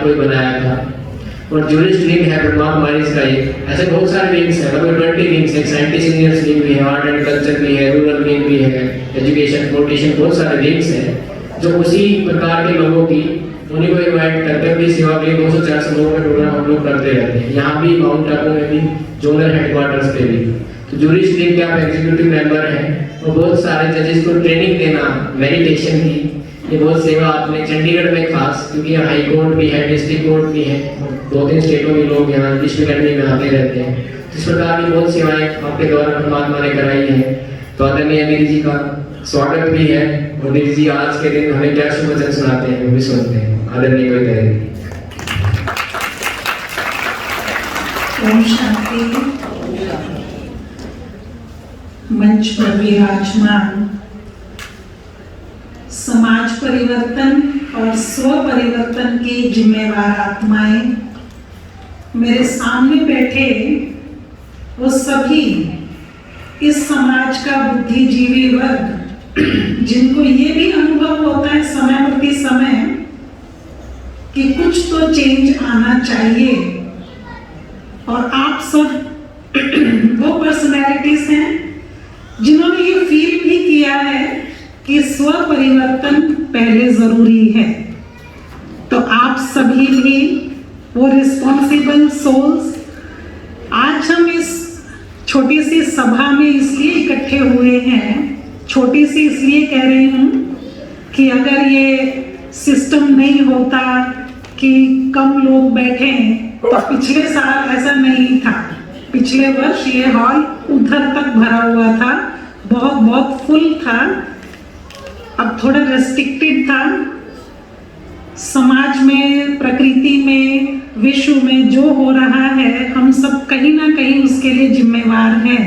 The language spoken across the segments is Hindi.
कोई बनाया था। और जूरिस्ट विंग है ब्रह्मा कुमारीज का एक, ऐसे बहुत सारे विंग्स हैं, लगभग 20 विंग्स हैं। साइंटिस्ट इंजीनियर्स विंग भी है, आर्ट एंड कल्चर भी है, रूरल विंग भी है, एजुकेशन पोलिटिशियन, बहुत सारे विंग्स हैं जो उसी प्रकार के लोगों की उन्हीं को इन्वाइट करते हैं। भी सेवा के लिए 200-400 लोगों का प्रोग्राम हम लोग करते रहते हैं, यहाँ भी माउंट आबू में भी, जोनल हेडक्वार्टर्स पे भी। तो जूरिस्ट विंग के आप एग्जीक्यूटिव मेंबर हैं और बहुत सारे जजेस को ट्रेनिंग देना मेडिटेशन की, ये बहुत सेवा आपने चंडीगढ़ में खास, क्योंकि यहाँ हाई कोर्ट भी है, डिस्ट्रिक्ट कोर्ट भी है, 2-3 स्टेटों के लोग यहाँ विश्व अकेडमी में आते रहते हैं। इस प्रकार की बहुत सेवाएं आपके द्वारा परमात्मा ने कराई है। तो आदरणीय नीरज जी का स्वागत भी है। और नीरज जी आज के दिन हमें क्या शुभ वचन सुनाते हैं वो भी सुनते हैं। आदरणीय कोई करेंगे। ओम शांति। मंच पर विराजमान समाज परिवर्तन और स्व परिवर्तन की जिम्मेवार आत्माएं, मेरे सामने बैठे वो सभी इस समाज का बुद्धिजीवी वर्ग, जिनको ये भी अनुभव होता है समय प्रति समय कि कुछ तो चेंज आना चाहिए। और आप सब वो पर्सनैलिटीज हैं जिन्होंने ये फील भी किया है कि स्व परिवर्तन पहले जरूरी है। तो आप सभी भी वो रिस्पॉन्सिबल सोल्स, आज हम इस छोटी सी सभा में इसलिए इकट्ठे हुए हैं, छोटी सी इसलिए कह रही हूँ कि अगर ये सिस्टम नहीं होता कि कम लोग बैठे तो पिछले साल ऐसा नहीं था। पिछले वर्ष ये हॉल उधर तक भरा हुआ था, बहुत फुल था। अब थोड़ा रेस्ट्रिक्टेड था। समाज में, प्रकृति में, विश्व में जो हो रहा है, हम सब कहीं ना कहीं उसके लिए जिम्मेवार हैं।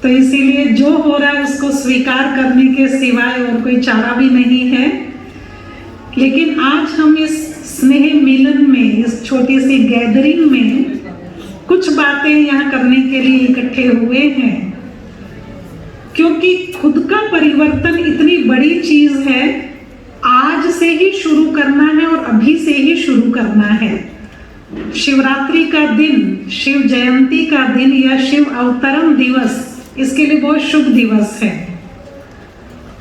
तो इसीलिए जो हो रहा है उसको स्वीकार करने के सिवाय और कोई चारा भी नहीं है। लेकिन आज हम इस स्नेह मिलन में, इस छोटी सी गैदरिंग में कुछ बातें यहाँ करने के लिए इकट्ठे हुए हैं, क्योंकि खुद का परिवर्तन इतनी बड़ी चीज है। आज से ही शुरू करना है और अभी से ही शुरू करना है। शिवरात्रि का दिन, शिव जयंती का दिन या शिव अवतरण दिवस, इसके लिए बहुत शुभ दिवस है।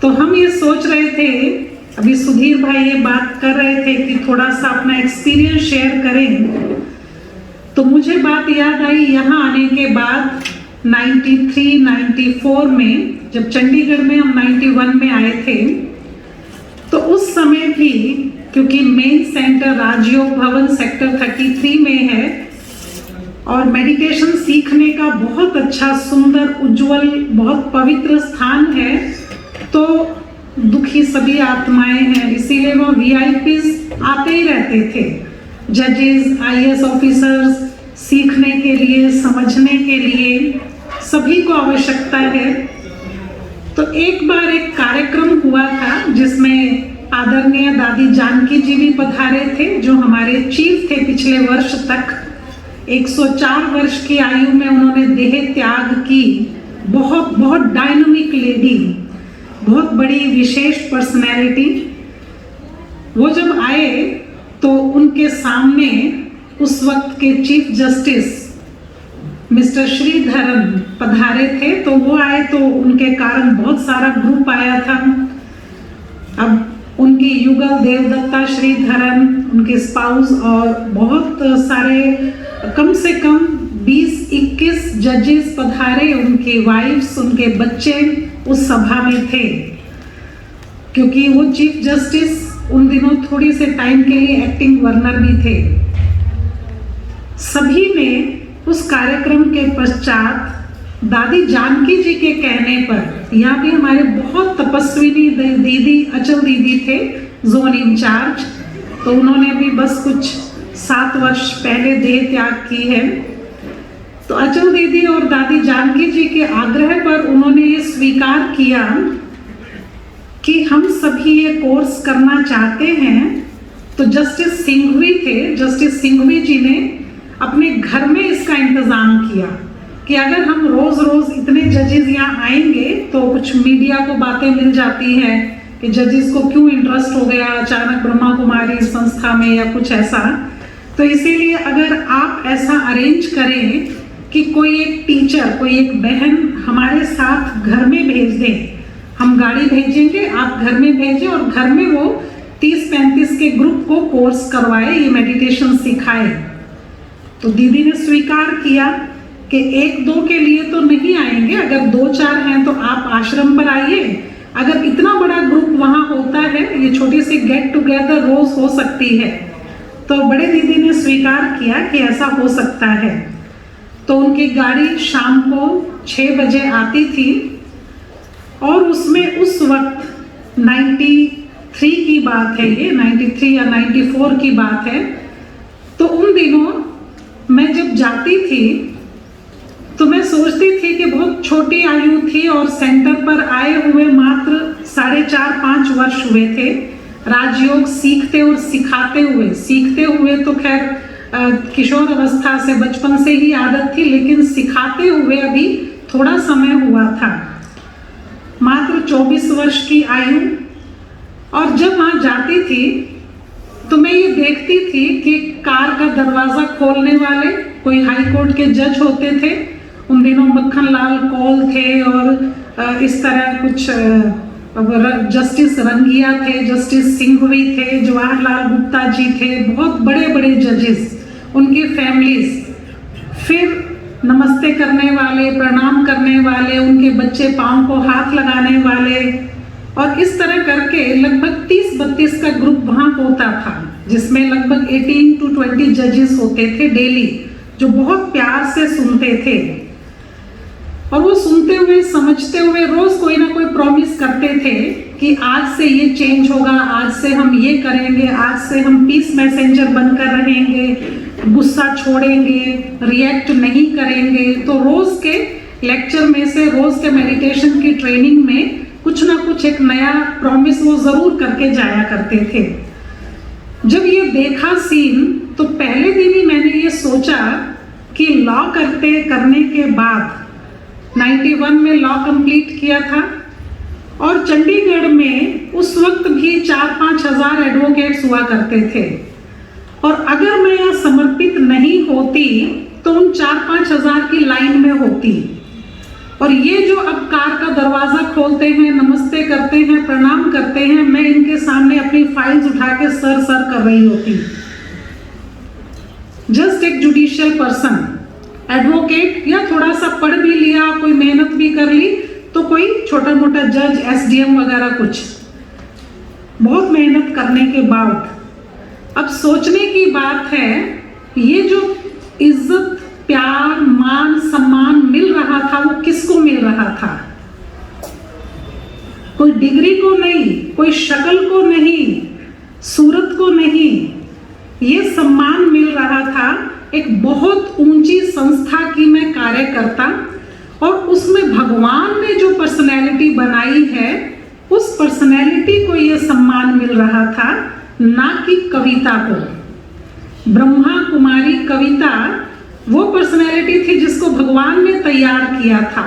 तो हम ये सोच रहे थे, अभी सुधीर भाई ये बात कर रहे थे कि थोड़ा सा अपना एक्सपीरियंस शेयर करें। तो मुझे बात याद आई यहाँ आने के बाद 93-94 में, जब चंडीगढ़ में हम 91 में आए थे, तो उस समय भी क्योंकि मेन सेंटर राजयोग भवन सेक्टर 33 में है और मेडिटेशन सीखने का बहुत अच्छा, सुंदर, उज्जवल, बहुत पवित्र स्थान है, तो दुखी सभी आत्माएं हैं, इसीलिए वो VIPs आते ही रहते थे। जजेस, IAS ऑफिसर्स सीखने के लिए, समझने के लिए सभी को आवश्यकता है। तो एक बार एक कार्यक्रम हुआ था जिसमें आदरणीय दादी जानकी जी भी पधारे थे, जो हमारे चीफ थे पिछले वर्ष तक। 104 वर्ष की आयु में उन्होंने देह त्याग की। बहुत डायनामिक लेडी, बहुत बड़ी विशेष पर्सनैलिटी। वो जब आए तो उनके सामने उस वक्त के चीफ जस्टिस मिस्टर श्रीधरन पधारे थे। तो वो आए तो उनके कारण बहुत सारा ग्रुप आया था। अब उनकी युगल देवदत्ता श्रीधरन, उनके स्पाउस और बहुत सारे, कम से कम 20-21 जजेस पधारे, उनके वाइफ्स, उनके बच्चे उस सभा में थे। क्योंकि वो चीफ जस्टिस उन दिनों थोड़ी से टाइम के लिए एक्टिंग गवर्नर भी थे। सभी ने उस कार्यक्रम के पश्चात दादी जानकी जी के कहने पर, यहाँ भी हमारे बहुत तपस्विनी दीदी अचल दीदी थे जोन इंचार्ज, तो उन्होंने भी बस कुछ 7 वर्ष पहले देह त्याग की है। तो अचल दीदी और दादी जानकी जी के आग्रह पर उन्होंने ये स्वीकार किया कि हम सभी ये कोर्स करना चाहते हैं। तो जस्टिस सिंघवी थे, जस्टिस सिंघवी जी ने अपने घर में इसका इंतजाम किया कि अगर हम रोज रोज इतने जजेस यहाँ आएंगे तो कुछ मीडिया को बातें मिल जाती हैं कि जजेस को क्यों इंटरेस्ट हो गया अचानक ब्रह्मा कुमारी संस्था में या कुछ ऐसा। तो इसीलिए अगर आप ऐसा अरेंज करें कि कोई एक टीचर, कोई एक बहन हमारे साथ घर में भेज दें, हम गाड़ी भेजेंगे, आप घर में भेजें और घर में वो 30-35 के ग्रुप को कोर्स करवाए, ये मेडिटेशन सिखाए। तो दीदी ने स्वीकार किया कि 1-2 के लिए तो नहीं आएंगे, अगर 2-4 हैं तो आप आश्रम पर आइए। अगर इतना बड़ा ग्रुप वहाँ होता है, ये छोटी सी गेट टुगेदर रोज हो सकती है। तो बड़े दीदी ने स्वीकार किया कि ऐसा हो सकता है। तो उनकी गाड़ी शाम को 6 बजे आती थी और उसमें उस वक्त 93 की बात है, ये 93 या 94 की बात है। तो उन दिनों मैं जब जाती थी तो मैं सोचती थी कि बहुत छोटी आयु थी और सेंटर पर आए हुए मात्र 4.5-5 वर्ष हुए थे। राजयोग सीखते और सीखते हुए तो खैर किशोर अवस्था से, बचपन से ही आदत थी, लेकिन सिखाते हुए अभी थोड़ा समय हुआ था, मात्र 24 वर्ष की आयु। और जब वहाँ जाती थी तो मैं ये देखती थी कि कार का दरवाज़ा खोलने वाले कोई हाई कोर्ट के जज होते थे, उन दिनों मक्खन लाल कौल थे और इस तरह कुछ जस्टिस रंगिया थे, जस्टिस सिंघवी थे, जवाहरलाल गुप्ता जी थे, बहुत बड़े बड़े जजेस, उनकी फैमिलीज, फिर नमस्ते करने वाले, प्रणाम करने वाले, उनके बच्चे पाँव को हाथ लगाने वाले, और इस तरह करके लगभग 30-32 का ग्रुप वहाँ होता था, जिसमें लगभग 18 to 20 जजेस होते थे डेली, जो बहुत प्यार से सुनते थे। और वो सुनते हुए, समझते हुए रोज कोई ना कोई प्रॉमिस करते थे कि आज से ये चेंज होगा, आज से हम ये करेंगे, आज से हम पीस मैसेंजर बनकर रहेंगे, गुस्सा छोड़ेंगे, रिएक्ट नहीं करेंगे। तो रोज के लेक्चर में से, रोज के मेडिटेशन की ट्रेनिंग में कुछ ना कुछ एक नया प्रॉमिस वो जरूर करके जाया करते थे। जब ये देखा सीन तो पहले दिन ही मैंने ये सोचा कि लॉ करने के बाद 91 में लॉ कंप्लीट किया था और चंडीगढ़ में उस वक्त भी 4-5 हज़ार एडवोकेट्स हुआ करते थे, और अगर मैं यहाँ समर्पित नहीं होती तो उन 4-5 हज़ार की लाइन में होती। और ये जो अब कार का दरवाजा खोलते हैं, नमस्ते करते हैं, प्रणाम करते हैं, मैं इनके सामने अपनी फाइल्स उठा के सर कर रही होती। जस्ट एक जुडिशियल पर्सन, एडवोकेट, या थोड़ा सा पढ़ भी लिया, कोई मेहनत भी कर ली, तो कोई छोटा मोटा जज, SDM वगैरह कुछ, बहुत मेहनत करने के बाद अब सोचने की बात है, ये जो इज्जत, प्यार, मान, सम्मान मिल रहा था वो किसको मिल रहा था? कोई डिग्री को नहीं, कोई शक्ल को नहीं, सूरत को नहीं, ये सम्मान मिल रहा था एक बहुत ऊंची संस्था की मैं कार्यकर्ता, और उसमें भगवान ने जो पर्सनैलिटी बनाई है उस पर्सनैलिटी को ये सम्मान मिल रहा था, ना कि कविता को। ब्रह्मा कुमारी कविता वो पर्सनैलिटी थी जिसको भगवान ने तैयार किया था,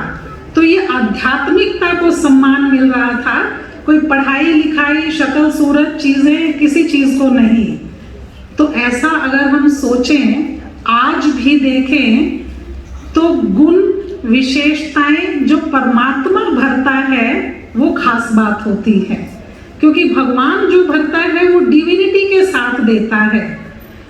तो ये आध्यात्मिकता को सम्मान मिल रहा था, कोई पढ़ाई लिखाई, शक्ल सूरत चीजें, किसी चीज को नहीं। तो ऐसा अगर हम सोचें, आज भी देखें, तो गुण विशेषताएं जो परमात्मा भरता है वो खास बात होती है, क्योंकि भगवान जो भरता है वो डिविनिटी के साथ देता है।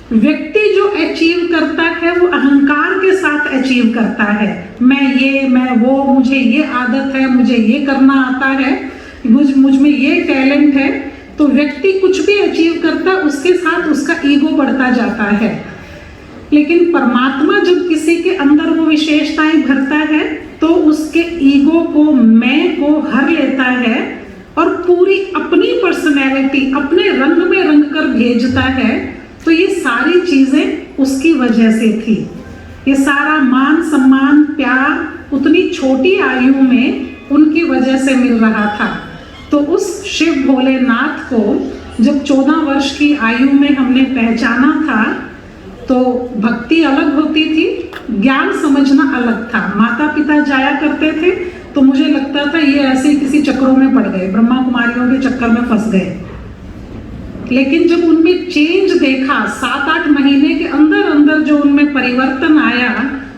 व्यक्ति जो अचीव करता है वो अहंकार के साथ अचीव करता है, मैं ये, मैं वो, मुझे ये आदत है, मुझे ये करना आता है, मुझ में ये टैलेंट है। तो व्यक्ति कुछ भी अचीव करता है उसके साथ उसका ईगो बढ़ता जाता है। लेकिन परमात्मा जब किसी के अंदर वो विशेषताएं भरता है तो उसके ईगो को, मैं को हर लेता है और पूरी अपनी पर्सनैलिटी अपने रंग में रंग कर भेजता है। तो ये सारी चीजें उसकी वजह से थी। ये सारा मान, सम्मान, प्यार उतनी छोटी आयु में उनकी वजह से मिल रहा था। तो उस शिव भोलेनाथ को जब 14 वर्ष की आयु में हमने पहचाना था तो भक्ति अलग होती थी, ज्ञान समझना अलग था। माता पिता जाया करते थे तो मुझे लगता था ये ऐसे ही किसी चक्रों में पड़ गए, ब्रह्मा कुमारियों के चक्कर में फंस गए। लेकिन जब उनमें चेंज देखा, 7-8 महीने के अंदर अंदर जो उनमें परिवर्तन आया,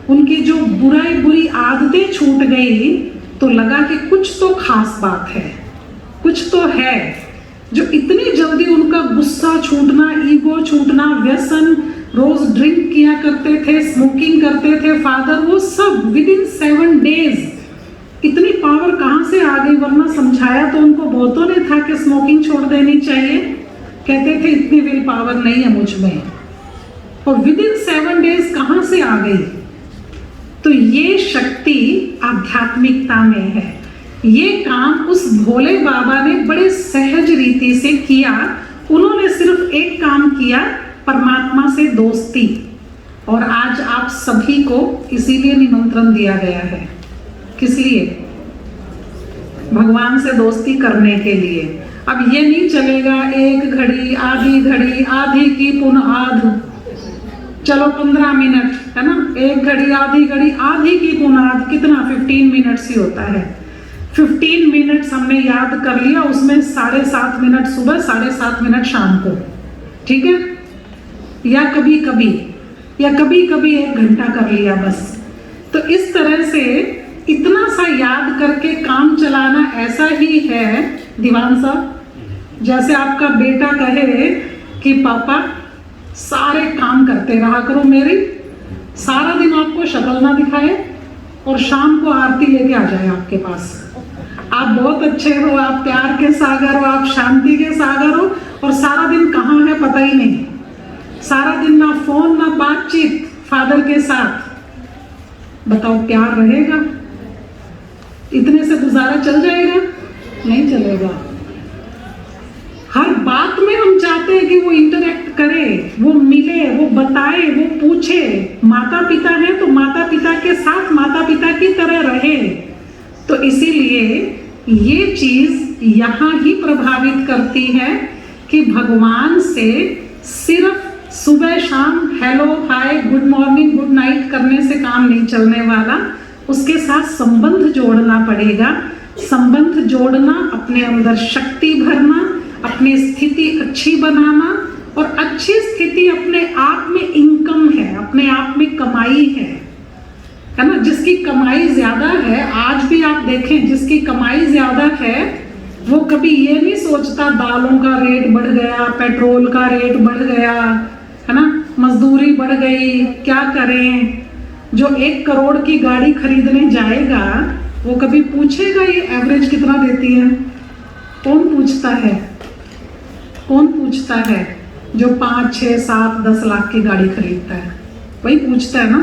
उनकी जो बुरी आदतें छूट गई, तो लगा कि कुछ तो खास बात है, कुछ तो है। जो इतनी जल्दी उनका गुस्सा छूटना, ईगो छूटना, व्यसन, रोज ड्रिंक किया करते थे, स्मोकिंग करते थे फादर, वो सब विदिन 7 डेज। इतनी पावर कहाँ से आ गई? वरना समझाया तो उनको बहुतों ने था कि स्मोकिंग छोड़ देनी चाहिए, कहते थे इतनी विल पावर नहीं है मुझ में, और विदिन 7 डेज कहाँ से आ गई? तो ये शक्ति आध्यात्मिकता में है। ये काम उस भोले बाबा ने बड़े सहज रीति से किया। उन्होंने सिर्फ एक काम किया, परमात्मा से दोस्ती। और आज आप सभी को इसीलिए निमंत्रण दिया गया है। किस लिए? भगवान से दोस्ती करने के लिए। अब ये नहीं चलेगा 1 घड़ी, आधी घड़ी, आधी की पुनः आध, चलो 15 मिनट, है ना, 1 घड़ी, आधी की पुनः आध, कितना 15 मिनट्स ही होता है। 15 मिनट्स हमने याद कर लिया, उसमें 7.5 मिनट सुबह, 7.5 मिनट शाम को, ठीक है? या कभी कभी 1 घंटा कर लिया बस। तो इस तरह से इतना सा याद करके काम चलाना ऐसा ही है दीवान साहब, जैसे आपका बेटा कहे कि पापा सारे काम करते रहा करो मेरी, सारा दिन आपको शक्ल ना दिखाए और शाम को आरती लेके आ जाए आपके पास। आप बहुत अच्छे हो, आप प्यार के सागर हो, आप शांति के सागर हो, और सारा दिन कहाँ है पता ही नहीं। सारा दिन ना फोन ना बातचीत फादर के साथ। बताओ प्यार रहेगा? इतने से गुजारा चल जाएगा? नहीं चलेगा। हर बात में हम चाहते हैं कि वो इंटरेक्ट करे, वो मिले, वो बताए, वो पूछे। माता पिता है तो माता पिता के साथ माता पिता की तरह रहे। तो इसीलिए ये चीज यहाँ ही प्रभावित करती है कि भगवान से सिर्फ सुबह शाम hello hi good morning good night करने से काम नहीं चलने वाला, उसके साथ संबंध जोड़ना पड़ेगा। संबंध जोड़ना, अपने अंदर शक्ति भरना, अपनी स्थिति अच्छी बनाना, और अच्छी स्थिति अपने आप में इनकम है, अपने आप में कमाई है ना। जिसकी कमाई ज्यादा है, आज भी आप देखें, जिसकी कमाई ज्यादा है वो कभी ये नहीं सोचता दालों का रेट बढ़ गया, पेट्रोल का रेट बढ़ गया, है ना, मजदूरी बढ़ गई, क्या करें। जो 1 करोड़ की गाड़ी खरीदने जाएगा वो कभी पूछेगा ये एवरेज कितना देती है? कौन पूछता है? कौन पूछता है? जो 5, 6, 7, 10 लाख की गाड़ी खरीदता है वही पूछता है ना।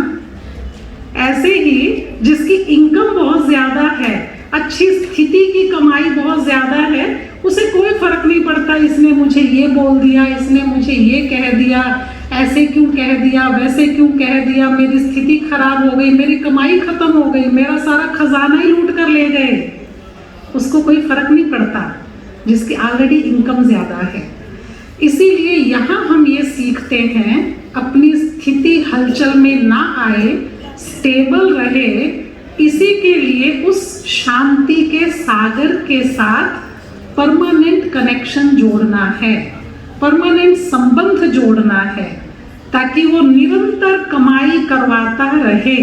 ऐसे ही जिसकी इनकम बहुत ज्यादा है, अच्छी स्थिति की कमाई बहुत ज्यादा है, उसे कोई फर्क नहीं पड़ता इसने मुझे ये बोल दिया, इसने मुझे ये कह दिया, ऐसे क्यों कह दिया, वैसे क्यों कह दिया, मेरी स्थिति खराब हो गई, मेरी कमाई खत्म हो गई, मेरा सारा खजाना ही लूट कर ले गए। उसको कोई फर्क नहीं पड़ता जिसकी ऑलरेडी इनकम ज्यादा है। इसीलिए यहाँ हम ये सीखते हैं, अपनी स्थिति हलचल में ना आए, स्टेबल रहे, इसी के लिए उस शांति के सागर के साथ परमानेंट कनेक्शन जोड़ना है, परमानेंट संबंध जोड़ना है, ताकि वो निरंतर कमाई करवाता रहे।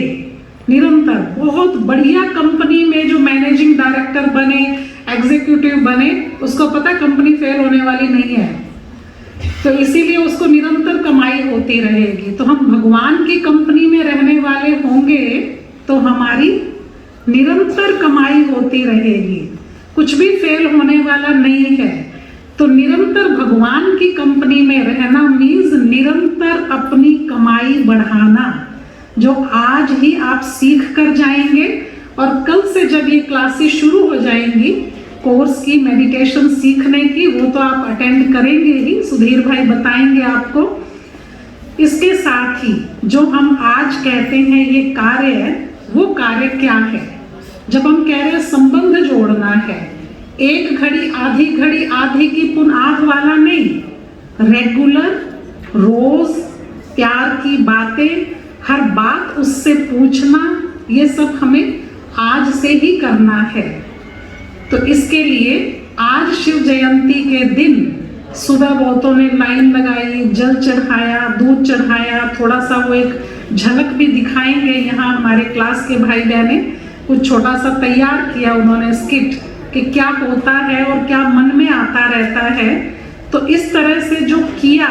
निरंतर बहुत बढ़िया कंपनी में जो मैनेजिंग डायरेक्टर बने, एग्जीक्यूटिव बने, उसको पता कंपनी फेल होने वाली नहीं है, तो इसीलिए उसको निरंतर कमाई होती रहेगी। तो हम भगवान की कंपनी में रहने वाले होंगे तो हमारी निरंतर कमाई होती रहेगी, कुछ भी फेल होने वाला नहीं है। तो निरंतर भगवान की कंपनी में रहना मीन्स निरंतर अपनी कमाई बढ़ाना, जो आज ही आप सीख कर जाएंगे। और कल से जब ये क्लासेस शुरू हो जाएंगी कोर्स की, मेडिटेशन सीखने की, वो तो आप अटेंड करेंगे ही, सुधीर भाई बताएंगे आपको। इसके साथ ही जो हम आज कहते हैं ये कार्य है, वो कार्य क्या है? जब हम कह रहे हैं संबंध जोड़ना है, 1 घड़ी, आधी की पुनः आध वाला नहीं, रेगुलर, रोज प्यार की बातें, हर बात उससे पूछना, ये सब हमें आज से ही करना है। तो इसके लिए आज शिव जयंती के दिन सुबह बहुतों ने लाइन लगाई, जल चढ़ाया, दूध चढ़ाया, थोड़ा सा वो एक झलक भी दिखाएंगे। यहाँ हमारे क्लास के भाई बहने कुछ छोटा सा तैयार किया उन्होंने स्किट कि क्या होता है और क्या मन में आता रहता है। तो इस तरह से जो किया,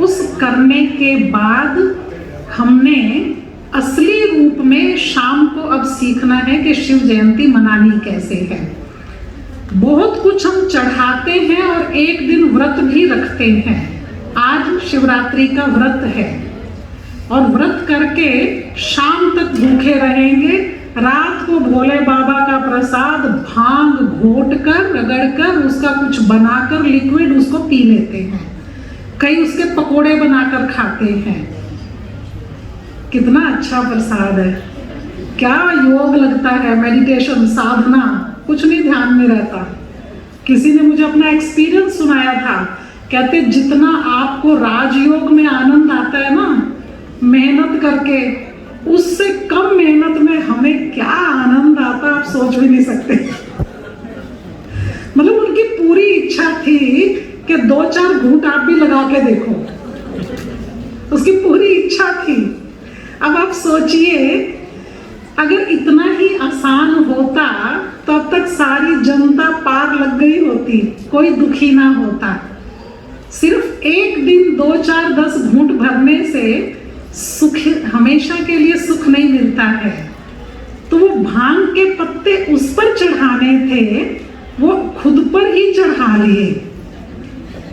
उस करने के बाद हमने असली रूप में शाम को अब सीखना है कि शिव जयंती मनानी कैसे है। बहुत कुछ हम चढ़ाते हैं और एक दिन व्रत भी रखते हैं। आज शिवरात्रि का व्रत है और व्रत करके शाम तक भूखे रहेंगे। रात को भोले बाबा का प्रसाद भांग घोट कर, रगड़ कर, उसका कुछ बनाकर लिक्विड उसको पी लेते हैं। कई उसके पकोड़े बनाकर खाते हैं। कितना अच्छा प्रसाद है, क्या योग लगता है, मेडिटेशन, साधना, कुछ नहीं ध्यान में रहता। किसी ने मुझे अपना एक्सपीरियंस सुनाया था, कहते जितना आपको राजयोग में आनंद आता है ना मेहनत करके, उससे कम मेहनत में हमें क्या आनंद आता आप सोच भी नहीं सकते। मतलब उनकी पूरी इच्छा थी कि 2-4 घूंट आप भी लगा के देखो, उसकी पूरी इच्छा थी। अब आप सोचिए अगर इतना ही आसान होता तो अब तक सारी जनता पार लग गई होती, कोई दुखी ना होता। सिर्फ एक दिन 2-4-10 घूंट भरने से सुख हमेशा के लिए सुख नहीं मिलता है। तो वो भांग के पत्ते उस पर चढ़ाने थे, वो खुद पर ही चढ़ा लिए।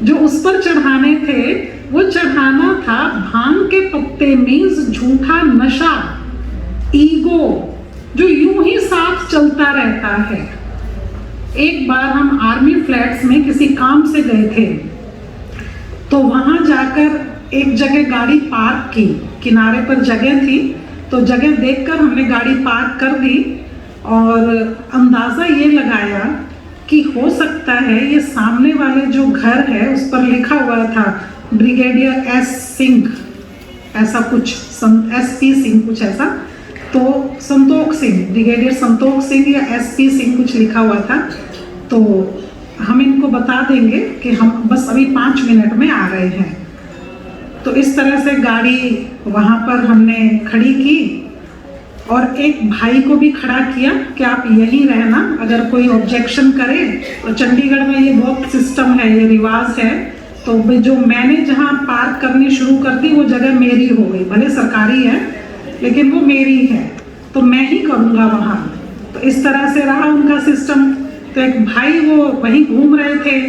जो उस पर चढ़ाने थे वो चढ़ाना था भांग के पत्ते, मीन्स झूठा नशा, ईगो जो यूं ही साथ चलता रहता है। एक बार हम आर्मी फ्लैट्स में किसी काम से गए थे, तो वहां जाकर एक जगह गाड़ी पार्क की, किनारे पर जगह थी, तो जगह देखकर हमने गाड़ी पार्क कर दी और अंदाज़ा ये लगाया कि हो सकता है ये सामने वाले जो घर है उस पर लिखा हुआ था ब्रिगेडियर एस सिंह, ऐसा कुछ, SP सिंह कुछ ऐसा, तो संतोख सिंह, ब्रिगेडियर संतोख सिंह या SP सिंह कुछ लिखा हुआ था। तो हम इनको बता देंगे कि हम बस अभी 5 मिनट में आ रहे हैं। तो इस तरह से गाड़ी वहाँ पर हमने खड़ी की और एक भाई को भी खड़ा किया कि आप यहीं रहना, अगर कोई ऑब्जेक्शन करे। तो चंडीगढ़ में ये बहुत सिस्टम है, ये रिवाज है। तो जो मैंने जहाँ पार्क करनी शुरू कर दी वो जगह मेरी हो गई, भले सरकारी है लेकिन वो मेरी है, तो मैं ही करूँगा वहाँ। तो इस तरह से रहा उनका सिस्टम। तो एक भाई वो वहीं घूम रहे थे,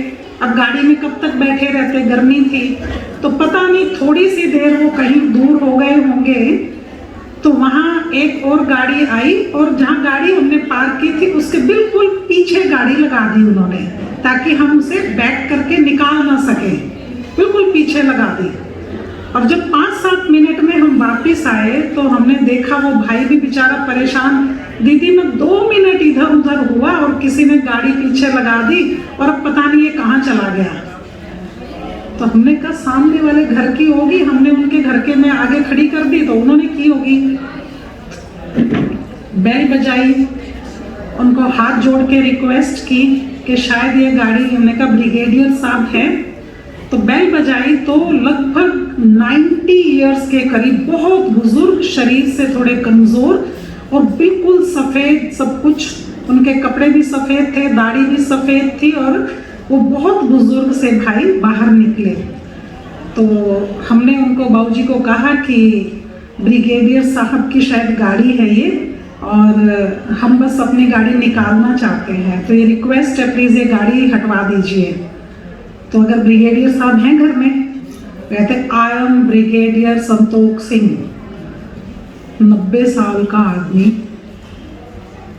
अब गाड़ी में कब तक बैठे रहते, गर्मी थी, तो पता नहीं थोड़ी सी देर वो कहीं दूर हो गए होंगे। तो वहाँ एक और गाड़ी आई और जहाँ गाड़ी हमने पार्क की थी उसके बिल्कुल पीछे गाड़ी लगा दी उन्होंने, ताकि हम उसे बैक करके निकाल ना सके, बिल्कुल पीछे लगा दी। और जब 5-7 मिनट में हम वापस आए तो हमने देखा वो भाई भी बेचारा परेशान, दीदी मैं 2 मिनट इधर उधर हुआ और किसी ने गाड़ी पीछे लगा दी और अब पता नहीं ये कहाँ चला गया। तो हमने कहा सामने वाले घर की होगी, हमने उनके घर के में आगे खड़ी कर दी तो उन्होंने की होगी। बेल बजाई, उनको हाथ जोड़ के रिक्वेस्ट की कि शायद ये गाड़ी, हमने कहा ब्रिगेडियर साहब है। तो बेल बजाई तो लगभग 90 इयर्स के करीब, बहुत बुजुर्ग, शरीर से थोड़े कमजोर और बिल्कुल सफ़ेद सब कुछ, उनके कपड़े भी सफ़ेद थे, दाढ़ी भी सफ़ेद थी और वो बहुत बुजुर्ग से भाई बाहर निकले। तो हमने उनको, बाबूजी को कहा कि ब्रिगेडियर साहब की शायद गाड़ी है ये और हम बस अपनी गाड़ी निकालना चाहते हैं, तो ये रिक्वेस्ट है प्लीज़ ये गाड़ी हटवा दीजिए। तो अगर ब्रिगेडियर साहब हैं घर में, कहते I am brigadier Santokh Singh, 90 साल का आदमी,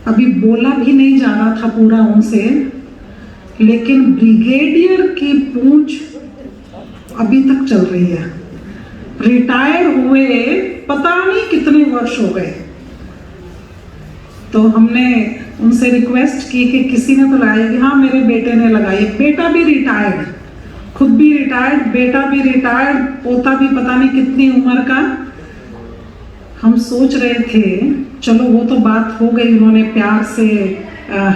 अभी बोला भी नहीं जा रहा था पूरा उनसे, लेकिन ब्रिगेडियर की पूंछ अभी तक चल रही है। रिटायर हुए पता नहीं कितने वर्ष हो गए। तो हमने उनसे रिक्वेस्ट की कि किसी ने तो लगाई, कि हाँ मेरे बेटे ने लगाई। बेटा भी रिटायर्ड, खुद भी रिटायर्ड, बेटा भी रिटायर्ड, पोता भी पता नहीं कितनी उम्र का। हम सोच रहे थे चलो वो तो बात हो गई, उन्होंने प्यार से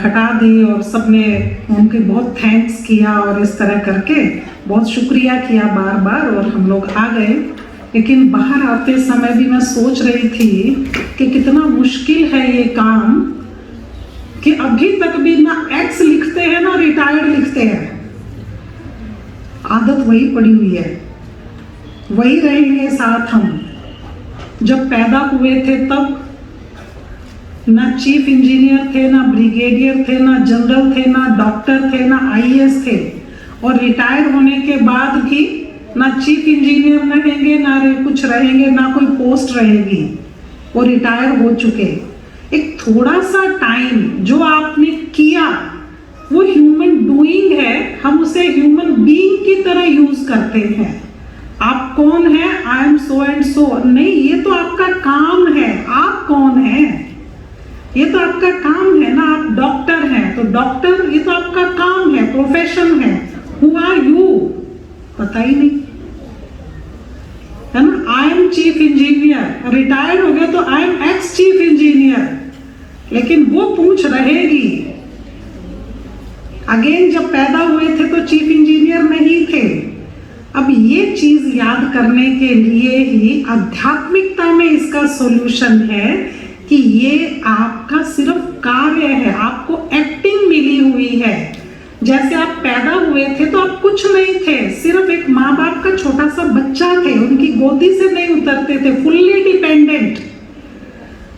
हटा दी और सबने उनके बहुत थैंक्स किया और इस तरह करके बहुत शुक्रिया किया बार बार और हम लोग आ गए। लेकिन बाहर आते समय भी मैं सोच रही थी कि कितना मुश्किल है ये काम कि अभी तक भी ना एक्स लिखते हैं ना रिटायर्ड लिखते हैं। आदत वही पड़ी हुई है, वही रहेंगे साथ हम। जब पैदा हुए थे तब ना चीफ इंजीनियर थे, ना ब्रिगेडियर थे, ना जनरल थे, ना डॉक्टर थे, ना आईएएस थे, और रिटायर होने के बाद भी ना चीफ इंजीनियर रहेंगे, ना कुछ रहेंगे, ना कोई पोस्ट रहेगी, वो रिटायर हो चुके। एक थोड़ा सा टाइम जो आपने किया वो ह्यूमन डूइंग है, हम उसे ह्यूमन बीइंग की तरह यूज करते हैं। आप कौन है? I am so and so. नहीं, ये तो आपका काम है। आप कौन है? ये तो आपका काम है ना। आप डॉक्टर हैं तो डॉक्टर, ये तो आपका काम है, प्रोफेशन है। Who are you? पता ही नहीं है ना। I am chief engineer, retire हो गए तो I am ex chief engineer, लेकिन वो पूछ रहेगी। अगेन जब पैदा हुए थे तो चीफ इंजीनियर नहीं थे। अब ये चीज याद करने के लिए ही आध्यात्मिकता में इसका सॉल्यूशन है कि ये आपका सिर्फ कार्य है, आपको एक्टिंग मिली हुई है। जैसे आप पैदा हुए थे तो आप कुछ नहीं थे, सिर्फ एक माँ बाप का छोटा सा बच्चा थे, उनकी गोदी से नहीं उतरते थे, फुल्ली डिपेंडेंट।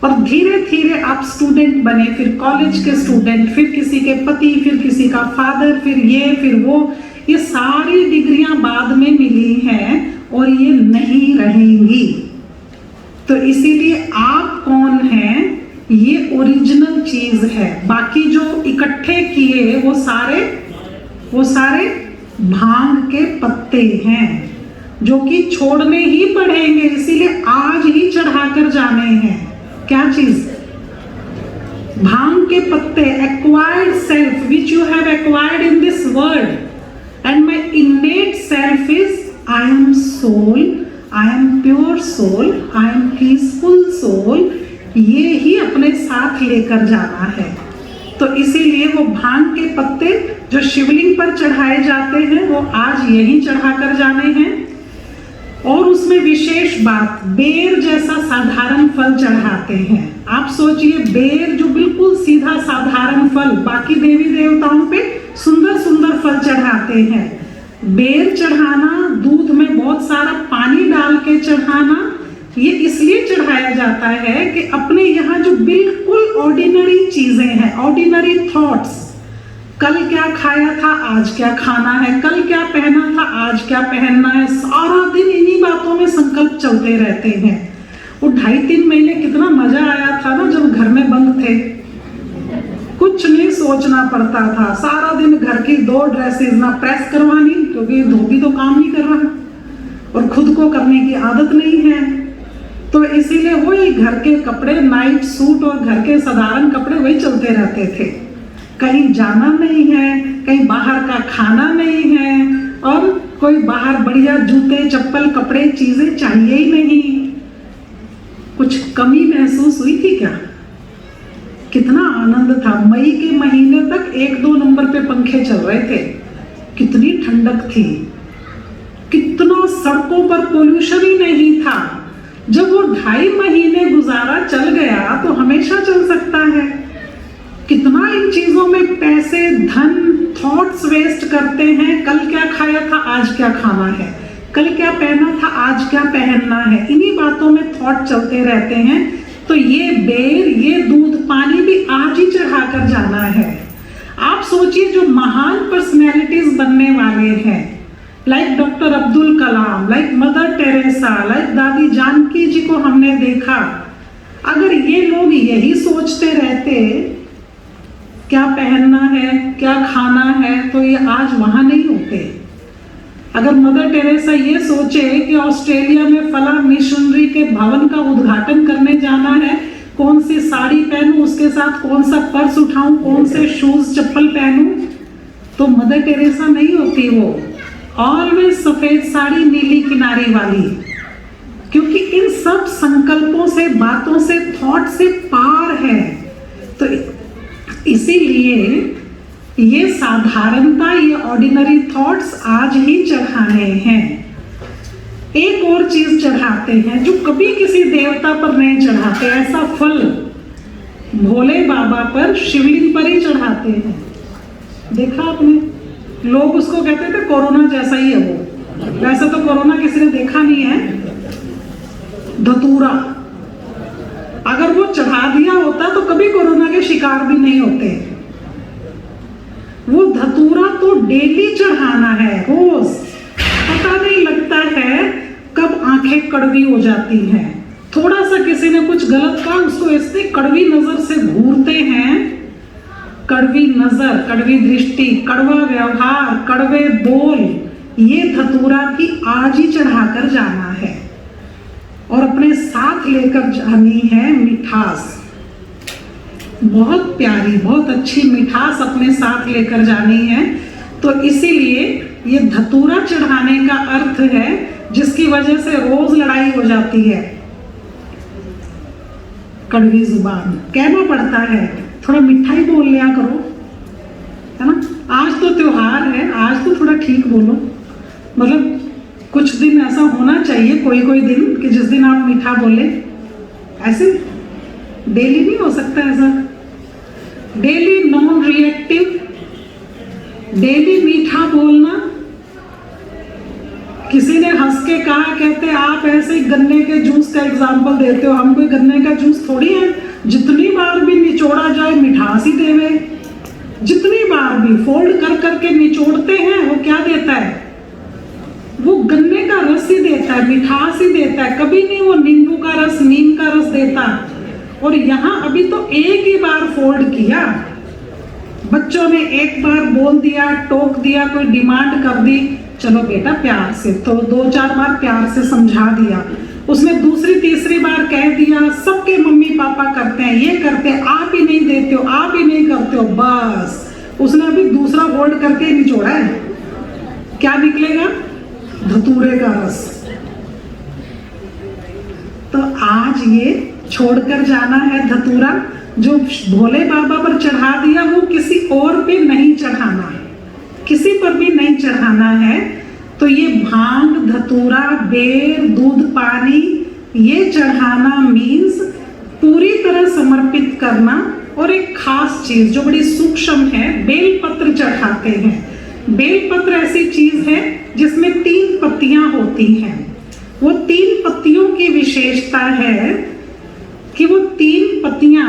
और धीरे धीरे आप स्टूडेंट बने, फिर कॉलेज के स्टूडेंट, फिर किसी के पति, फिर किसी का फादर, फिर ये फिर वो। ये सारी डिग्रियां बाद में मिली हैं और ये नहीं रहेंगी। तो इसीलिए आप कौन हैं, ये ओरिजिनल चीज है। बाकी जो इकट्ठे किए वो सारे भांग के पत्ते हैं जो कि छोड़ने ही पड़ेंगे। इसीलिए आज ही चढ़ाकर जाने हैं। क्या चीज? भांग के पत्ते। Acquired self which you have acquired in this world, and my innate self is I am soul, I am pure soul, I am peaceful soul. ये ही अपने साथ लेकर जाना है। तो इसीलिए वो भांग के पत्ते जो शिवलिंग पर चढ़ाए जाते हैं वो आज यही चढ़ाकर जाने हैं। और उसमें विशेष बात, बेर जैसा साधारण फल चढ़ाते हैं। आप सोचिए, बेर जो बिल्कुल सीधा साधारण फल, बाकी देवी देवताओं पे सुंदर सुंदर फल चढ़ाते हैं। बेर चढ़ाना, दूध में बहुत सारा पानी डाल के चढ़ाना, ये इसलिए चढ़ाया जाता है कि अपने यहाँ जो बिल्कुल ऑर्डिनरी चीजें हैं, ऑर्डिनरी थॉट्स, कल क्या खाया था, आज क्या खाना है, कल क्या पहना था, आज क्या पहनना है, सारा दिन इन्हीं बातों में संकल्प चलते रहते हैं। वो 2.5-3 महीने कितना मजा आया था ना जब घर में बंद थे, कुछ नहीं सोचना पड़ता था। सारा दिन घर की 2 ड्रेसेस ना प्रेस करवानी, क्योंकि धोबी तो काम नहीं कर रहा और खुद को करने की आदत नहीं है। तो इसीलिए वही घर के कपड़े, नाइट सूट और घर के साधारण कपड़े वही चलते रहते थे। कहीं जाना नहीं है, कहीं बाहर का खाना नहीं है, और कोई बाहर बढ़िया जूते चप्पल कपड़े चीजें चाहिए ही नहीं। कुछ कमी महसूस हुई थी क्या? कितना आनंद था। मई के महीने तक 1-2 नंबर पे पंखे चल रहे थे, कितनी ठंडक थी, कितना सड़कों पर पोल्यूशन ही नहीं था। जब वो 2.5 महीने गुजारा चल गया तो हमेशा चल सकता है। कितना इन चीजों में पैसे, धन, थॉट्स वेस्ट करते हैं। कल क्या खाया था, आज क्या खाना है, कल क्या पहना था, आज क्या पहनना है, इन्हीं बातों में थॉट चलते रहते हैं। तो ये बेर, ये दूध पानी भी आज ही चढ़ाकर जाना है। आप सोचिए, जो महान पर्सनैलिटीज बनने वाले हैं, like doctor Abdul Kalam, like mother Teresa, like दादी जानकी जी को हमने देखा, अगर ये लोग यही सोचते रहते क्या पहनना है, क्या खाना है, तो ये आज वहां नहीं होते। अगर मदर टेरेसा ये सोचे कि ऑस्ट्रेलिया में फला मिशनरी के भवन का उद्घाटन करने जाना है, कौन सी साड़ी पहनूं, उसके साथ कौन सा पर्स उठाऊं, कौन से शूज चप्पल पहनूं, तो मदर टेरेसा नहीं होती वो। ऑलवेज सफेद साड़ी नीली किनारी वाली, क्योंकि इन सब संकल्पों से, बातों से, थॉट से पार है। तो इसीलिए ये साधारणता, ये ऑर्डिनरी थॉट्स आज ही चढ़ाने हैं। एक और चीज चढ़ाते हैं जो कभी किसी देवता पर नहीं चढ़ाते, ऐसा फल भोले बाबा पर, शिवलिंग पर ही चढ़ाते हैं। देखा आपने? लोग उसको कहते थे कोरोना जैसा ही है वो, वैसे तो कोरोना किसी ने देखा नहीं है। धतूरा अगर वो चढ़ा दिया होता तो कभी कोरोना के शिकार भी नहीं होते। वो धतूरा तो डेली चढ़ाना है, रोज। पता नहीं लगता है कब आंखें कड़वी हो जाती हैं। थोड़ा सा किसी ने कुछ गलत कहा, उसको ऐसे कड़वी नजर से घूरते हैं। कड़वी नजर, कड़वी दृष्टि, कड़वा व्यवहार, कड़वे बोल, ये धतूरा भी आज ही चढ़ाकर जाना है। और अपने साथ लेकर जानी है मिठास, बहुत प्यारी, बहुत अच्छी मिठास अपने साथ लेकर जानी है। तो इसीलिए ये धतूरा चढ़ाने का अर्थ है, जिसकी वजह से रोज लड़ाई हो जाती है। कड़वी जुबान, कहना पड़ता है थोड़ा मिठाई बोल लिया करो, है ना। आज तो त्योहार है, आज तो थोड़ा ठीक बोलो। मतलब कुछ दिन ऐसा होना चाहिए, कोई कोई दिन, कि जिस दिन आप मीठा बोले। ऐसे डेली नहीं हो सकता ऐसा। डेली नॉन रिएक्टिव, डेली मीठा बोलना। किसी ने हंस के कहा, कहते आप ऐसे गन्ने के जूस का एग्जाम्पल देते हो, हम कोई गन्ने का जूस थोड़ी है, जितनी बार भी निचोड़ा जाए मिठास ही देवे। जितनी बार भी फोल्ड कर करके निचोड़ते हैं, वो क्या देता है? वो गन्ने का रस ही देता है, मिठास ही देता है। कभी नहीं वो नींबू का रस, नीम का रस देता। और यहाँ अभी तो एक ही बार फोल्ड किया, बच्चों ने एक बार बोल दिया, टोक दिया, कोई डिमांड कर दी, चलो बेटा प्यार से, तो 2-4 बार प्यार से समझा दिया। उसने दूसरी तीसरी बार कह दिया, सबके मम्मी पापा करते हैं, ये करते हैं, आप ही नहीं देते हो, आप ही नहीं करते हो, बस उसने अभी दूसरा फोल्ड करके निचोड़ा है। क्या निकलेगा? धतूरे का रस। तो आज ये छोड़कर जाना है धतूरा। जो भोले बाबा पर चढ़ा दिया, वो किसी और पे नहीं चढ़ाना है, किसी पर भी नहीं चढ़ाना है। तो ये भांग, धतूरा, बेर, दूध, पानी, ये चढ़ाना मीन्स पूरी तरह समर्पित करना। और एक खास चीज जो बड़ी सूक्ष्म है, बेलपत्र चढ़ाते हैं। बेलपत्र ऐसी चीज है जिसमें 3 पत्तियां होती हैं। वो 3 पत्तियों की विशेषता है कि वो 3 पत्तियां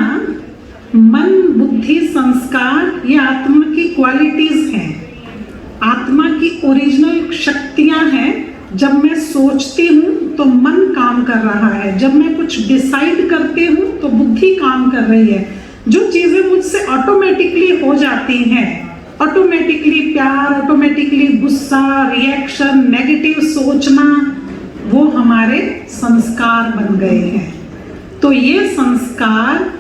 मन, बुद्धि, संस्कार, ये आत्मा की क्वालिटीज हैं, आत्मा की ओरिजिनल शक्तियां हैं। जब मैं सोचती हूँ तो मन काम कर रहा है, जब मैं कुछ डिसाइड करती हूँ तो बुद्धि काम कर रही है। जो चीजें मुझसे ऑटोमेटिकली हो जाती हैं, ऑटोमेटिकली प्यार, ऑटोमेटिकली गुस्सा, रिएक्शन, नेगेटिव सोचना, वो हमारे संस्कार बन गए हैं। तो ये संस्कार,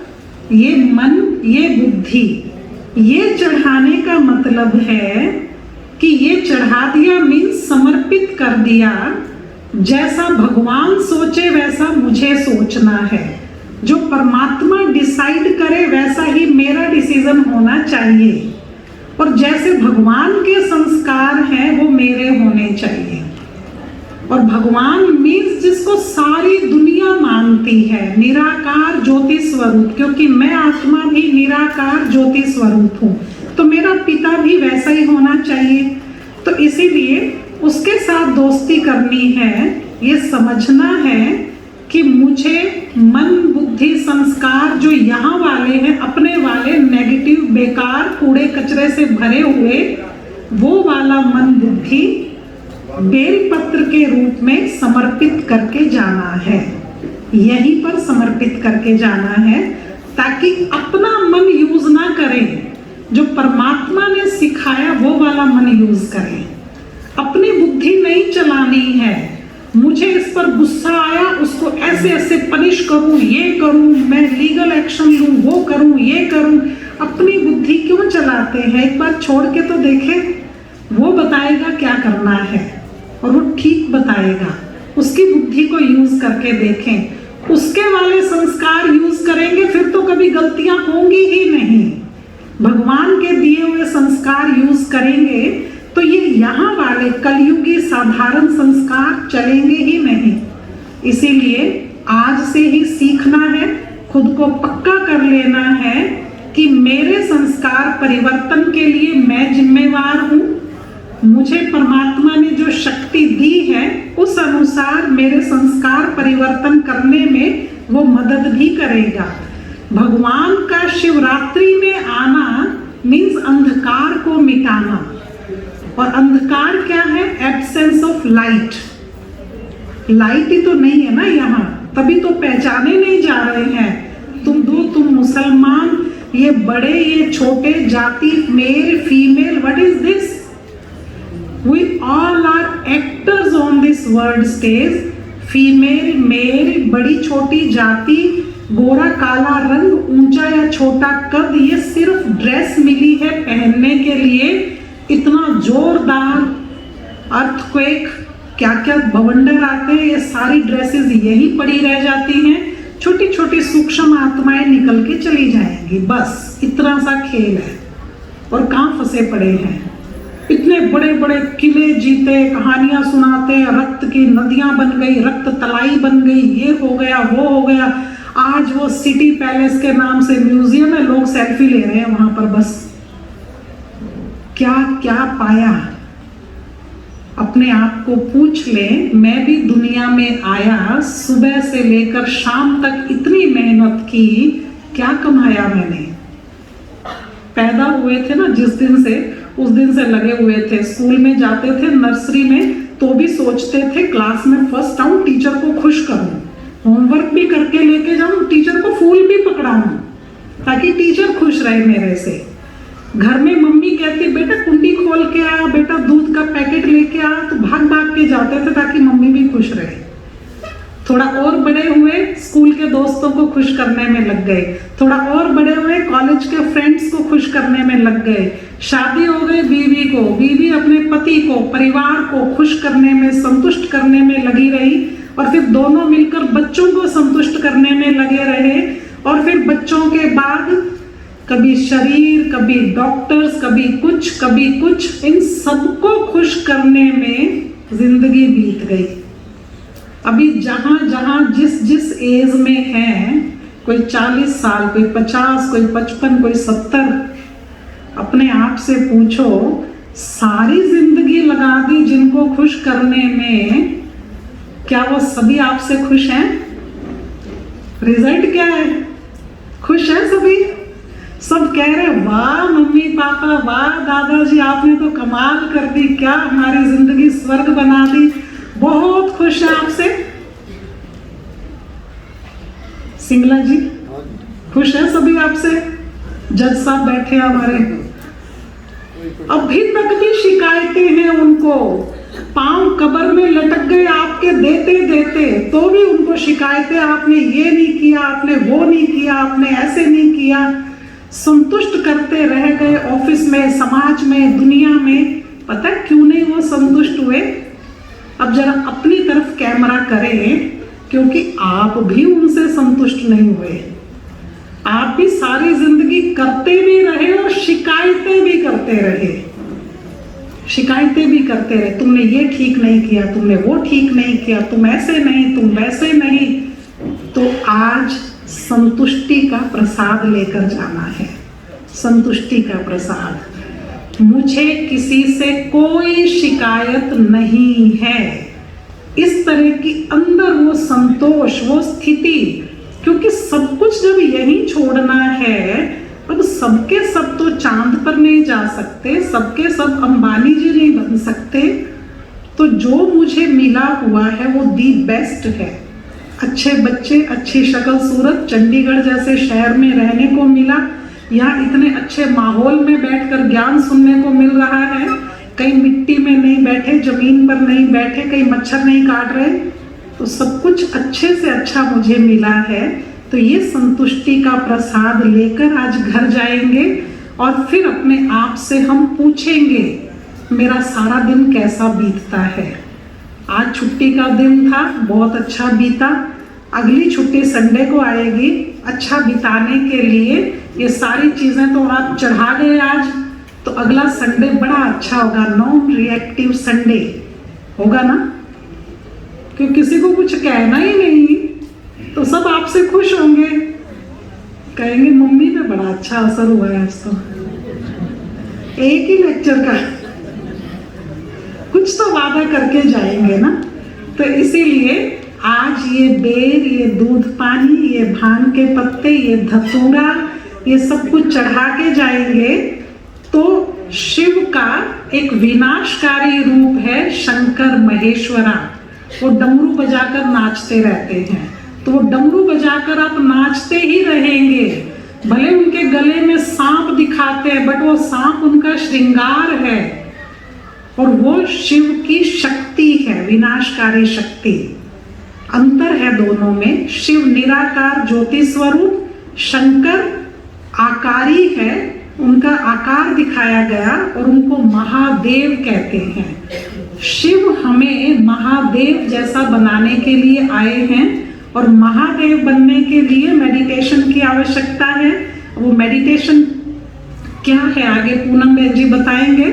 ये मन, ये बुद्धि, ये चढ़ाने का मतलब है कि ये चढ़ा दिया मीन्स समर्पित कर दिया। जैसा भगवान सोचे वैसा मुझे सोचना है, जो परमात्मा डिसाइड करे वैसा ही मेरा डिसीजन होना चाहिए, और जैसे भगवान के संस्कार हैं वो मेरे होने चाहिए। और भगवान मीन्स जिसको सारी दुनिया मानती है, निराकार ज्योति स्वरूप, क्योंकि मैं आत्मा भी निराकार ज्योति स्वरूप हूँ, तो मेरा पिता भी वैसा ही होना चाहिए। तो इसीलिए उसके साथ दोस्ती करनी है, ये समझना है कि मुझे मन, बुद्धि, संस्कार जो यहाँ वाले हैं, अपने वाले नेगेटिव, बेकार, कूड़े कचरे से भरे हुए, वो वाला मन, बुद्धि बेलपत्र के रूप में समर्पित करके जाना है। यहीं पर समर्पित करके जाना है, ताकि अपना मन यूज ना करें, जो परमात्मा ने सिखाया वो वाला मन यूज करें। अपनी बुद्धि नहीं चलानी है, मुझे इस पर गुस्सा आया, उसको ऐसे ऐसे पनिश करूं, ये करूं, मैं लीगल एक्शन लूं, वो करूं, ये करूं। अपनी बुद्धि क्यों चलाते हैं? एक बार छोड़ के तो देखें, वो बताएगा क्या करना है और वो ठीक बताएगा। उसकी बुद्धि को यूज करके देखें, उसके वाले संस्कार यूज करेंगे फिर तो कभी गलतियां होंगी ही नहीं। भगवान के दिए हुए संस्कार यूज करेंगे तो ये यहाँ वाले कलयुगी साधारण संस्कार चलेंगे ही नहीं। इसीलिए आज से ही सीखना है, खुद को पक्का कर लेना है कि मेरे संस्कार परिवर्तन के लिए मैं जिम्मेवार हूँ। मुझे परमात्मा ने जो शक्ति दी है उस अनुसार मेरे संस्कार परिवर्तन करने में वो मदद भी करेगा। भगवान का शिवरात्रि में आना मीन्स अंधकार को मिटाना, और अंधकार क्या है? Absence of light. लाइट ही तो नहीं है ना यहाँ, तभी तो पहचाने नहीं जा रहे हैं। तुम दो, तुम मुसलमान, ये बड़े ये छोटे जाति, male female, what is this? We all are actors on this world stage. Female, male, बड़ी छोटी जाति, गोरा काला रंग, ऊंचा या छोटा कद, ये सिर्फ ड्रेस मिली है पहनने के लिए। इतना जोरदार अर्थक्वेक, क्या क्या बवंडर आते हैं, ये सारी ड्रेसेस यही पड़ी रह जाती हैं। छोटी छोटी सूक्ष्म आत्माएं निकल के चली जाएंगी, बस इतना सा खेल है। और कहाँ फंसे पड़े हैं? इतने बड़े बड़े किले जीते, कहानियां सुनाते, रक्त की नदियां बन गई, रक्त तलाई बन गई, ये हो गया वो हो गया। आज वो सिटी पैलेस के नाम से म्यूजियम है, लोग सेल्फी ले रहे हैं वहां पर। बस क्या क्या पाया? अपने आप को पूछ लें, मैं भी दुनिया में आया, सुबह से लेकर शाम तक इतनी मेहनत की, क्या कमाया मैंने? पैदा हुए थे ना जिस दिन से, उस दिन से लगे हुए थे। स्कूल में जाते थे, नर्सरी में, तो भी सोचते थे क्लास में फर्स्ट आऊं, टीचर को खुश करूं, होमवर्क भी करके लेके जाऊं, टीचर को फूल भी पकड़ाऊं ताकि टीचर खुश रहे मेरे से। घर में मम्मी कहती बेटा कुंडी खोल के आ, बेटा दूध का पैकेट लेके आ, तो भाग भाग के जाते थे ताकि मम्मी भी खुश रहे। थोड़ा और बड़े हुए, स्कूल के दोस्तों को खुश करने में लग गए। थोड़ा और बड़े हुए, कॉलेज के फ्रेंड्स को खुश करने में लग गए। शादी हो गई बीवी को, बीवी अपने पति को, परिवार को खुश करने में, संतुष्ट करने में लगी रही। और फिर दोनों मिलकर बच्चों को संतुष्ट करने में लगे रहे। और फिर बच्चों के बाद कभी शरीर, कभी डॉक्टर्स, कभी कुछ, इन सबको खुश करने में जिंदगी बीत गई। अभी जहां जहां जिस जिस एज में है, कोई 40 साल, कोई 50, कोई 55, कोई 70, अपने आप से पूछो, सारी जिंदगी लगा दी जिनको खुश करने में, क्या वो सभी आपसे खुश हैं? रिजल्ट क्या है? खुश हैं सभी? सब कह रहे वाह मम्मी पापा, वाह दादाजी, आपने तो कमाल कर दी, क्या हमारी जिंदगी स्वर्ग बना दी, बहुत खुश हैं आपसे। सिंगला जी खुश हैं सभी आपसे? जज साहब बैठे हमारे, अभी तक भी शिकायतें हैं उनको। पांव कब्र में लटक गए आपके देते देते, तो भी उनको शिकायतें, आपने ये नहीं किया, आपने वो नहीं किया, आपने ऐसे नहीं किया। संतुष्ट करते रह गए ऑफिस में, समाज में, दुनिया में। पता क्यों नहीं वो संतुष्ट हुए? अब जरा अपनी तरफ कैमरा करें, क्योंकि आप भी उनसे संतुष्ट नहीं हुए। आप भी सारी जिंदगी करते भी रहे और शिकायतें भी करते रहे। शिकायतें भी करते रहे, तुमने ये ठीक नहीं किया, तुमने वो ठीक नहीं किया, तुम ऐसे नहीं, तुम वैसे नहीं। तो आज संतुष्टि का प्रसाद लेकर जाना है। संतुष्टि का प्रसाद। मुझे किसी से कोई शिकायत नहीं है, इस तरह की अंदर वो संतोष, वो स्थिति। क्योंकि सब कुछ जब यही छोड़ना है, अब सबके सब तो चांद पर नहीं जा सकते, सबके सब अंबानी जी नहीं बन सकते। तो जो मुझे मिला हुआ है वो दी बेस्ट है। अच्छे बच्चे, अच्छी शक्ल सूरत, चंडीगढ़ जैसे शहर में रहने को मिला, यहाँ इतने अच्छे माहौल में बैठकर ज्ञान सुनने को मिल रहा है। कहीं मिट्टी में नहीं बैठे, जमीन पर नहीं बैठे, कहीं मच्छर नहीं काट रहे, तो सब कुछ अच्छे से अच्छा मुझे मिला है। तो ये संतुष्टि का प्रसाद लेकर आज घर जाएंगे और फिर अपने आप से हम पूछेंगे, मेरा सारा दिन कैसा बीतता है, आज छुट्टी का दिन था, बहुत अच्छा बीता। अगली छुट्टी संडे को आएगी, अच्छा बिताने के लिए ये सारी चीज़ें तो आप चढ़ा गए आज, तो अगला संडे बड़ा अच्छा होगा, नॉन रिएक्टिव संडे होगा ना, क्योंकि किसी को कुछ कहना ही नहीं तो सब आपसे खुश होंगे, कहेंगे मम्मी पे बड़ा अच्छा असर हुआ है आज तो, एक ही लेक्चर का कुछ तो वादा करके जाएंगे ना। तो इसीलिए आज ये बेर, ये दूध पानी, ये भांग के पत्ते, ये धतूरा, ये सब कुछ चढ़ा के जाएंगे तो शिव का एक विनाशकारी रूप है शंकर महेश्वरा। वो डमरू बजाकर नाचते रहते हैं, तो वो डमरू बजाकर आप नाचते ही रहेंगे। भले उनके गले में सांप दिखाते हैं, बट वो सांप उनका श्रृंगार है और वो शिव की शक्ति है, विनाशकारी शक्ति। अंतर है दोनों में। शिव निराकार ज्योति स्वरूप, शंकर आकारी है, उनका आकार दिखाया गया और उनको महादेव कहते हैं। शिव हमें महादेव जैसा बनाने के लिए आए हैं और महादेव बनने के लिए मेडिटेशन की आवश्यकता है। वो मेडिटेशन क्या है आगे पूनम बहन जी बताएंगे,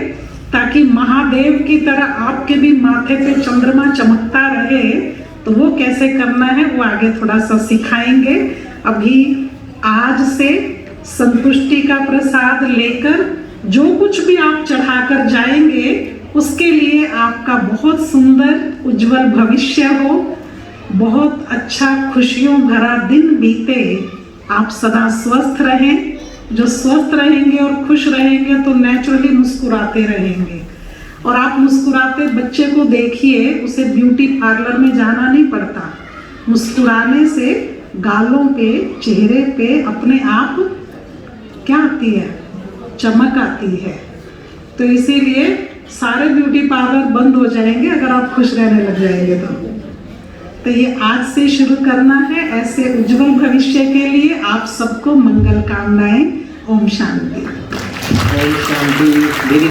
ताकि महादेव की तरह आपके भी माथे पे चंद्रमा चमकता रहे। तो वो कैसे करना है वो आगे थोड़ा सा सिखाएंगे। अभी आज से संतुष्टि का प्रसाद लेकर जो कुछ भी आप चढ़ाकर जाएंगे उसके लिए आपका बहुत सुंदर उज्जवल भविष्य हो, बहुत अच्छा खुशियों भरा दिन बीते, आप सदा स्वस्थ रहें। जो स्वस्थ रहेंगे और खुश रहेंगे तो नेचुरली मुस्कुराते रहेंगे। और आप मुस्कुराते बच्चे को देखिए, उसे ब्यूटी पार्लर में जाना नहीं पड़ता, मुस्कुराने से गालों पे, चेहरे पे अपने आप क्या आती है, चमक आती है। तो इसीलिए सारे ब्यूटी पार्लर बंद हो जाएंगे अगर आप खुश रहने लग जाएंगे तो ये आज से शुरू करना है। ऐसे उज्जवल भविष्य के लिए आप सबको मंगल कामनाएं। ओम शांति। ओम शांति।